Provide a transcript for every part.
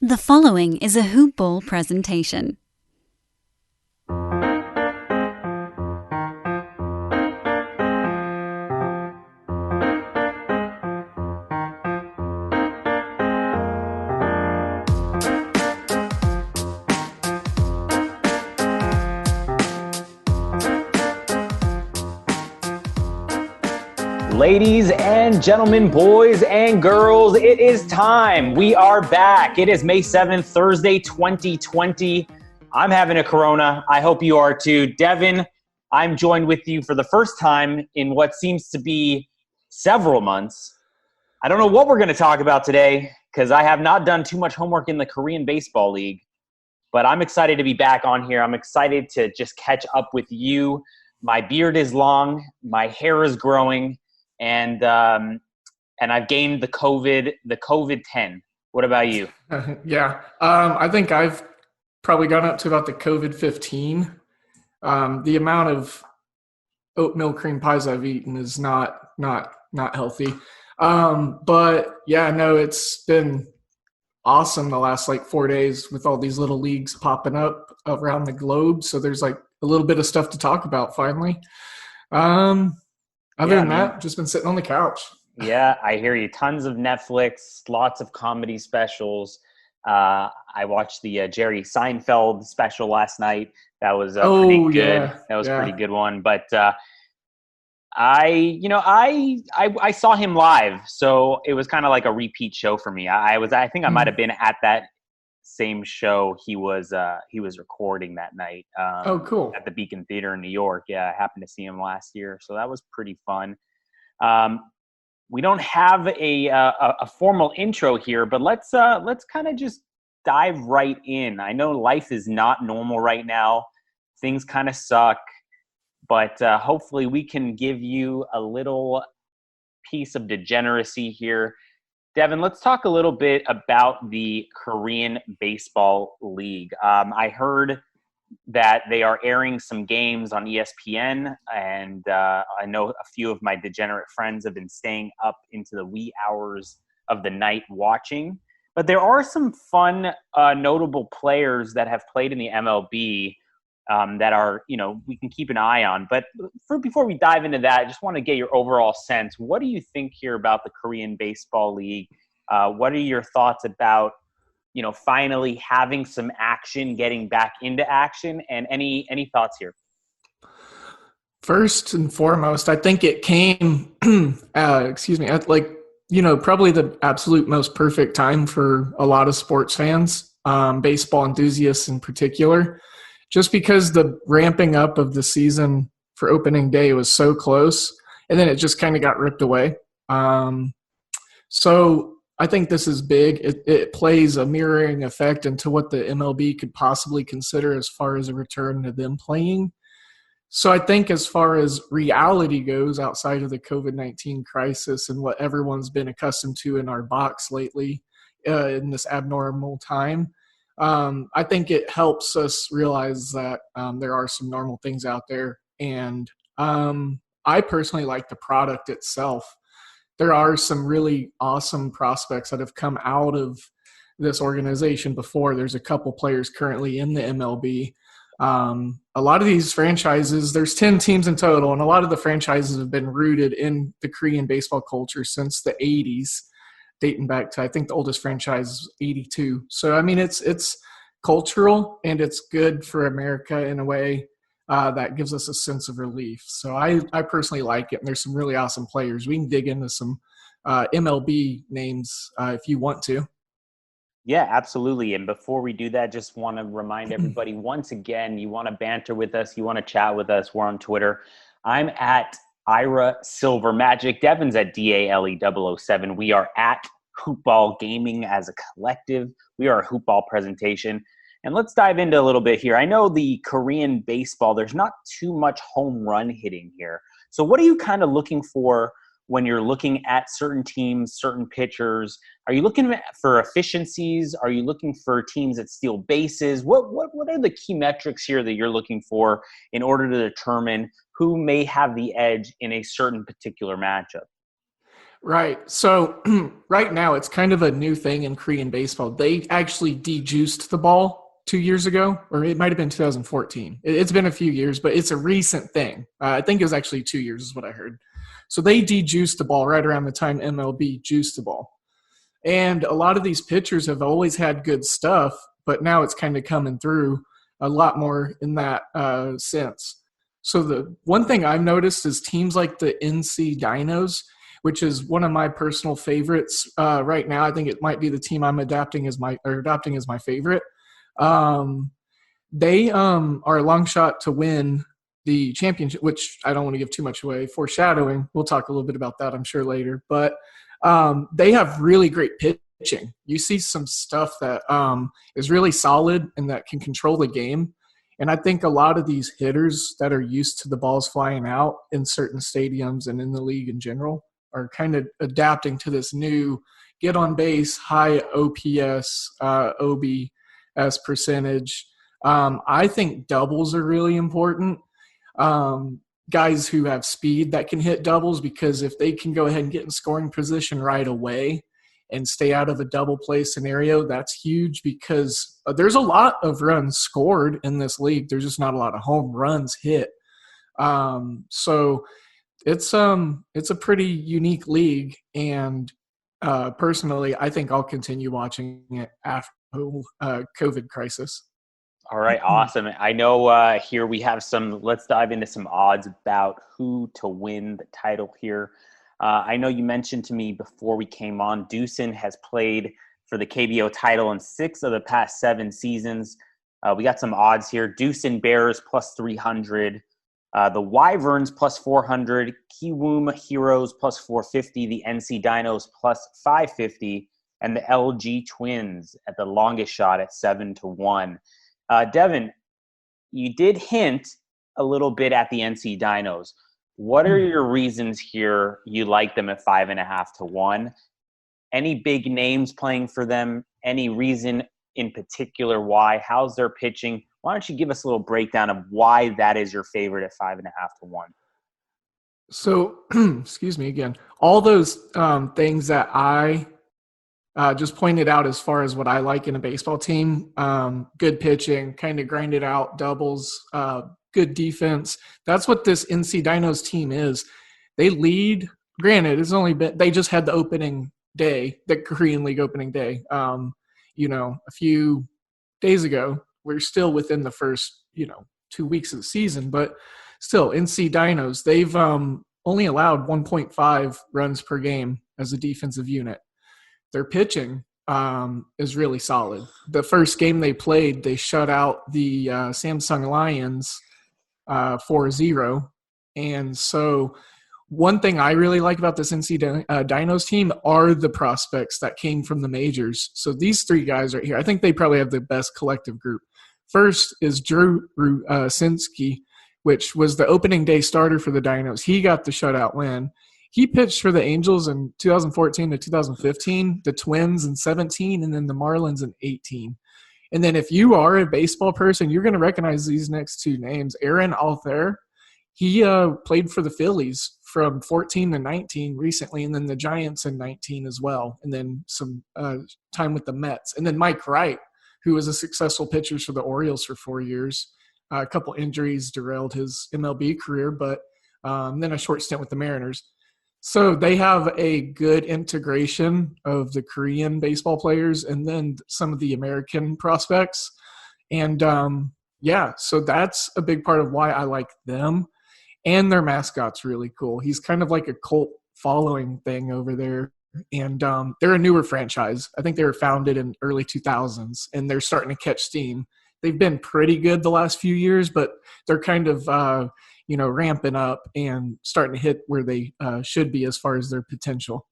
The following is a Hoop Ball presentation. Ladies and gentlemen, boys and girls, it is time. We are back. It is May 7th, Thursday, 2020. I'm having a Corona. I hope you are too. Devin, I'm joined with you for the first time in what seems to be several months. I don't know what we're going to talk about today because I have not done too much homework in the Korean Baseball League, but I'm excited to be back on here. I'm excited to just catch up with you. My beard is long. My hair is growing. And I've gained the COVID 10. What about you? Yeah. I think I've probably gone up to about the COVID 15. The amount of oatmeal cream pies I've eaten is not healthy. But yeah, no, it's been awesome the last 4 days with all these little leagues popping up around the globe. So there's a little bit of stuff to talk about finally. Other than that, just been sitting on the couch. Yeah, I hear you. Tons of Netflix, lots of comedy specials. I watched the Jerry Seinfeld special last night. That was pretty good. Yeah. That was a pretty good one. But I saw him live, so it was kind of like a repeat show for me. I think I might have been at that same show he was recording that night. Cool. At the Beacon Theater in New York. Yeah, I happened to see him last year, so that was pretty fun. We don't have a formal intro here, but let's kind of just dive right in. I know life is not normal right now; things kind of suck, but hopefully we can give you a little piece of degeneracy here. Devin, let's talk a little bit about the Korean Baseball League. I heard that they are airing some games on ESPN, and I know a few of my degenerate friends have been staying up into the wee hours of the night watching. But there are some fun, notable players that have played in the MLB that are, we can keep an eye on. But before we dive into that, I just want to get your overall sense. What do you think here about the Korean Baseball League? What are your thoughts about, finally having some action, getting back into action, and any thoughts here? First and foremost, I think it came, at probably the absolute most perfect time for a lot of sports fans, baseball enthusiasts in particular. Just because the ramping up of the season for opening day was so close, and then it just kind of got ripped away. So I think this is big. It plays a mirroring effect into what the MLB could possibly consider as far as a return to them playing. So I think as far as reality goes, outside of the COVID-19 crisis and what everyone's been accustomed to in our box lately in this abnormal time, I think it helps us realize that there are some normal things out there. And I personally like the product itself. There are some really awesome prospects that have come out of this organization before. There's a couple players currently in the MLB. A lot of these franchises, there's 10 teams in total, and a lot of the franchises have been rooted in the Korean baseball culture since the 80s. Dating back to, I think the oldest franchise is 82. So, I mean, it's cultural and it's good for America in a way that gives us a sense of relief. So I personally like it, and there's some really awesome players. We can dig into some MLB names if you want to. Yeah, absolutely. And before we do that, just want to remind everybody once again, you want to banter with us, you want to chat with us, we're on Twitter. I'm at Ira Silver Magic. Devin's at DALE007. We are at Hoopball Gaming as a collective. We are a Hoopball presentation. And let's dive into a little bit here. I know the Korean baseball, there's not too much home run hitting here. So what are you kind of looking for when you're looking at certain teams, certain pitchers? Are you looking for efficiencies? Are you looking for teams that steal bases? What are the key metrics here that you're looking for in order to determine who may have the edge in a certain particular matchup? Right. So right now it's kind of a new thing in Korean baseball. They actually de-juiced the ball 2 years ago, or it might have been 2014. It's been a few years, but it's a recent thing. I think it was actually 2 years is what I heard. So they de-juiced the ball right around the time MLB juiced the ball. And a lot of these pitchers have always had good stuff, but now it's kind of coming through a lot more in that sense. So the one thing I've noticed is teams like the NC Dinos, which is one of my personal favorites right now. I think it might be the team I'm adopting as my favorite. Um, they are a long shot to win the championship, which I don't want to give too much away. Foreshadowing. We'll talk a little bit about that, I'm sure, later. But they have really great pitching. You see some stuff that is really solid and that can control the game. And I think a lot of these hitters that are used to the balls flying out in certain stadiums and in the league in general are kind of adapting to this new get on base, high OPS, OBS percentage. I think doubles are really important. Guys who have speed that can hit doubles, because if they can go ahead and get in scoring position right away and stay out of a double play scenario, that's huge, because there's a lot of runs scored in this league. There's just not a lot of home runs hit. So it's a pretty unique league, and personally, I think I'll continue watching it after the COVID crisis. All right, awesome. I know here we have let's dive into some odds about who to win the title here. I know you mentioned to me before we came on, Doosan has played for the KBO title in 6 of the past 7 seasons. We got some odds here. Doosan Bears plus 300. The Wyverns plus 400. Kiwoom Heroes plus 450. The NC Dinos plus 550. And the LG Twins at the longest shot at 7-1. Devin, you did hint a little bit at the NC Dinos. What are your reasons here you like them at 5.5-1? Any big names playing for them? Any reason in particular why? How's their pitching? Why don't you give us a little breakdown of why that is your favorite at 5.5-1? So, excuse me again. All those things that I just pointed out as far as what I like in a baseball team, good pitching, kind of grind it out, doubles, good defense. That's what this NC Dinos team is. They lead. Granted, they just had the opening day, the Korean League opening day. A few days ago. We're still within the first 2 weeks of the season, but still, NC Dinos, they've only allowed 1.5 runs per game as a defensive unit. Their pitching is really solid. The first game they played, they shut out the Samsung Lions 4-0. And so one thing I really like about this NC Dinos team are the prospects that came from the majors. So these 3 guys right here, I think they probably have the best collective group. First is Drew Rucinski, which was the opening day starter for the Dinos. He got the shutout win. He pitched for the Angels in 2014 to 2015, the Twins in 17, and then the Marlins in 18. And then if you are a baseball person, you're going to recognize these next 2 names. Aaron Altherr, he played for the Phillies from 14 to 19 recently, and then the Giants in 19 as well, and then some time with the Mets. And then Mike Wright, who was a successful pitcher for the Orioles for 4 years. A couple injuries derailed his MLB career, but then a short stint with the Mariners. So they have a good integration of the Korean baseball players and then some of the American prospects. And so that's a big part of why I like them. And their mascot's really cool. He's kind of like a cult following thing over there. And they're a newer franchise. I think they were founded in early 2000s, and they're starting to catch steam. They've been pretty good the last few years, but they're kind of ramping up and starting to hit where they should be as far as their potential.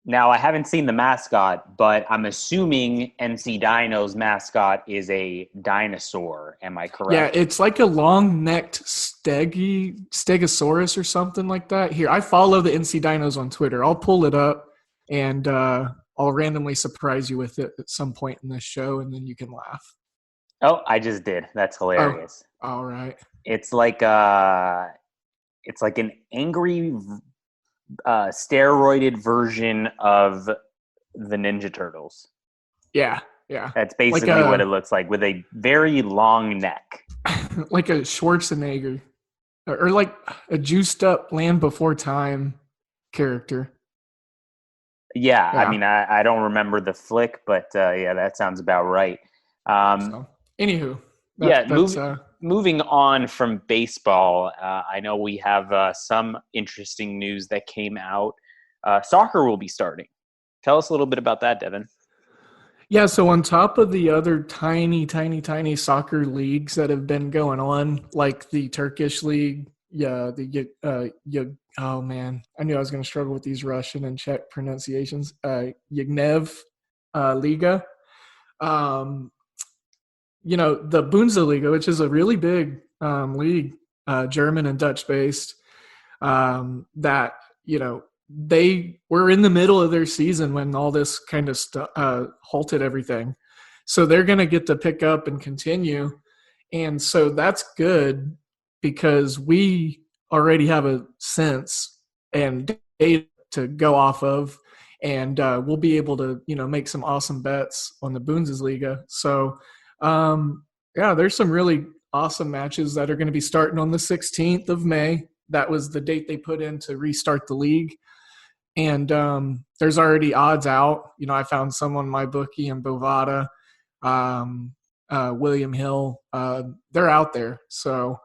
Now, I haven't seen the mascot, but I'm assuming NC Dino's mascot is a dinosaur. Am I correct? Yeah, it's like a long-necked stegosaurus or something like that. Here, I follow the NC Dinos on Twitter. I'll pull it up, and I'll randomly surprise you with it at some point in this show, and then you can laugh. Oh, I just did. That's hilarious. Oh, all right. It's like an angry steroided version of the Ninja Turtles. Yeah. That's Like basically what it looks like, with a very long neck. like a Schwarzenegger, or like a juiced up Land Before Time character. Yeah, I Yeah. mean, I don't remember the flick, but yeah, that sounds about right. So, anywho, Yeah, that's moving on from baseball, I know we have some interesting news that came out. Soccer will be starting. Tell us a little bit about that, Devin. yeah. So on top of the other tiny soccer leagues that have been going on, like the Turkish league, oh man, I knew I was going to struggle with these Russian and Czech pronunciations. Yagnev Liga. Um, the Bundesliga, which is a really big league, German and Dutch based, that, they were in the middle of their season when all this kind of halted everything. So they're going to get to pick up and continue. And so that's good because we already have a sense and data to go off of. And we'll be able to, make some awesome bets on the Bundesliga. So, there's some really awesome matches that are going to be starting on the 16th of May. That was the date they put in to restart the league. And there's already odds out. I found some on my bookie and Bovada, William Hill. They're out there. So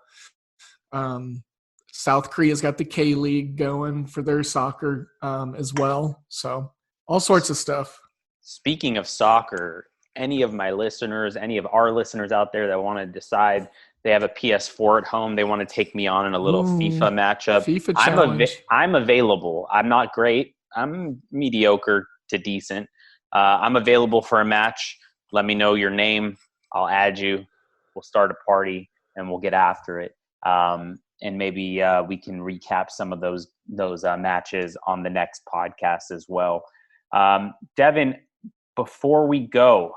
South Korea's got the K League going for their soccer as well. So all sorts of stuff. Speaking of soccer, any of our listeners out there that want to decide they have a PS4 at home, they want to take me on in a little FIFA matchup, FIFA challenge. I'm available. I'm not great. I'm mediocre to decent. I'm available for a match. Let me know your name. I'll add you. We'll start a party and we'll get after it. And maybe we can recap some of those matches on the next podcast as well. Devin, before we go,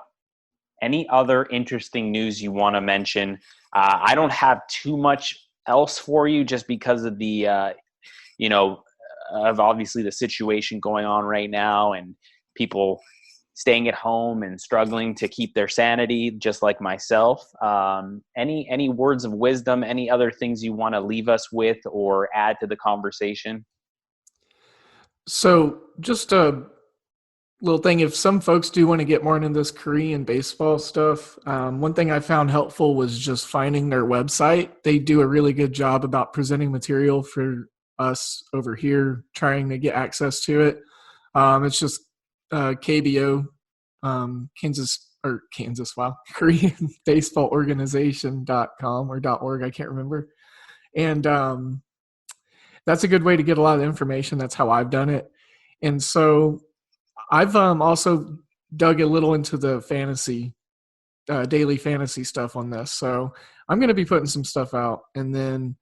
any other interesting news you want to mention? I don't have too much else for you just because of the, of obviously the situation going on right now and people staying at home and struggling to keep their sanity, just like myself. Any words of wisdom, any other things you want to leave us with or add to the conversation? So just a little thing, if some folks do want to get more into this Korean baseball stuff, one thing I found helpful was just finding their website. They do a really good job about presenting material for us over here trying to get access to it. It's just KBO, Korean Baseball Organization.com or .org, I can't remember. And that's a good way to get a lot of information. That's how I've done it. And so I've also dug a little into the fantasy, daily fantasy stuff on this. So I'm going to be putting some stuff out, and then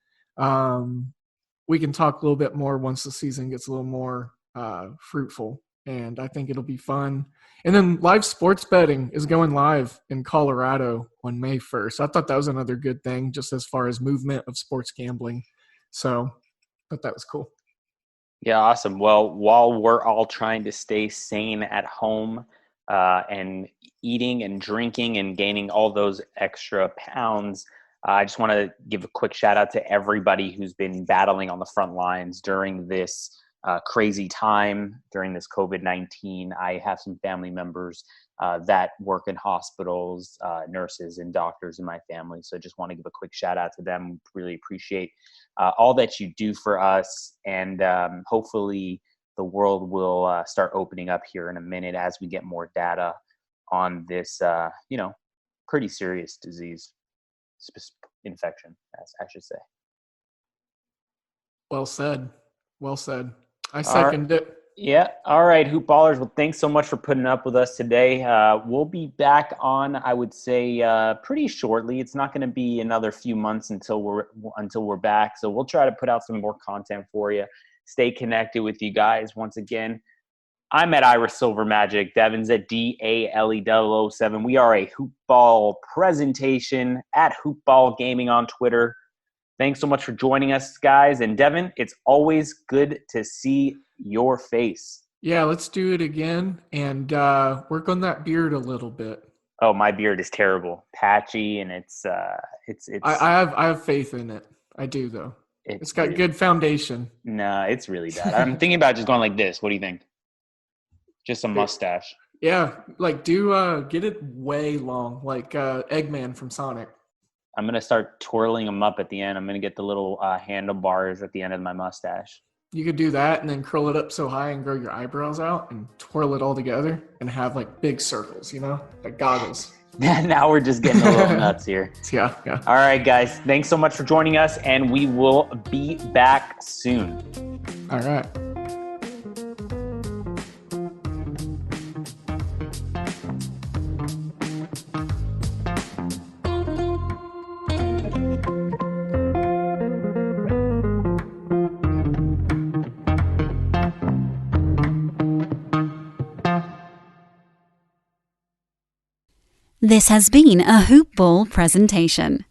we can talk a little bit more once the season gets a little more fruitful. And I think it'll be fun. And then live sports betting is going live in Colorado on May 1st. I thought that was another good thing just as far as movement of sports gambling. So I thought that was cool. Yeah, awesome. Well, while we're all trying to stay sane at home and eating and drinking and gaining all those extra pounds, I just want to give a quick shout out to everybody who's been battling on the front lines during this crazy time, during this COVID-19. I have some family members that work in hospitals, nurses and doctors in my family. So I just want to give a quick shout out to them. Really appreciate all that you do for us. And hopefully the world will start opening up here in a minute as we get more data on this, pretty serious disease, infection, as I should say. Well said. Well said. I second it. Yeah. All right, Hoop Ballers. Well, thanks so much for putting up with us today. We'll be back on, I would say, pretty shortly. It's not going to be another few months until we're back. So we'll try to put out some more content for you. Stay connected with you guys. Once again, I'm at Ira Silver Magic. Devin's at DALE007. We are a Hoop Ball presentation at Hoop Ball Gaming on Twitter. Thanks so much for joining us, guys. And Devin, it's always good to see your face. Yeah, let's do it again and work on that beard a little bit. Oh, my beard is terrible, patchy, and it's. I have faith in it. I do though. It's got good foundation. No, it's really bad. I'm thinking about just going like this. What do you think? Just a mustache. Yeah, like get it way long, like Eggman from Sonic. I'm gonna start twirling them up at the end. I'm gonna get the little handlebars at the end of my mustache. You could do that and then curl it up so high and grow your eyebrows out and twirl it all together and have like big circles, like goggles. Now we're just getting a little nuts here. Yeah. All right, guys. Thanks so much for joining us, and we will be back soon. All right. This has been a Hoop Ball presentation.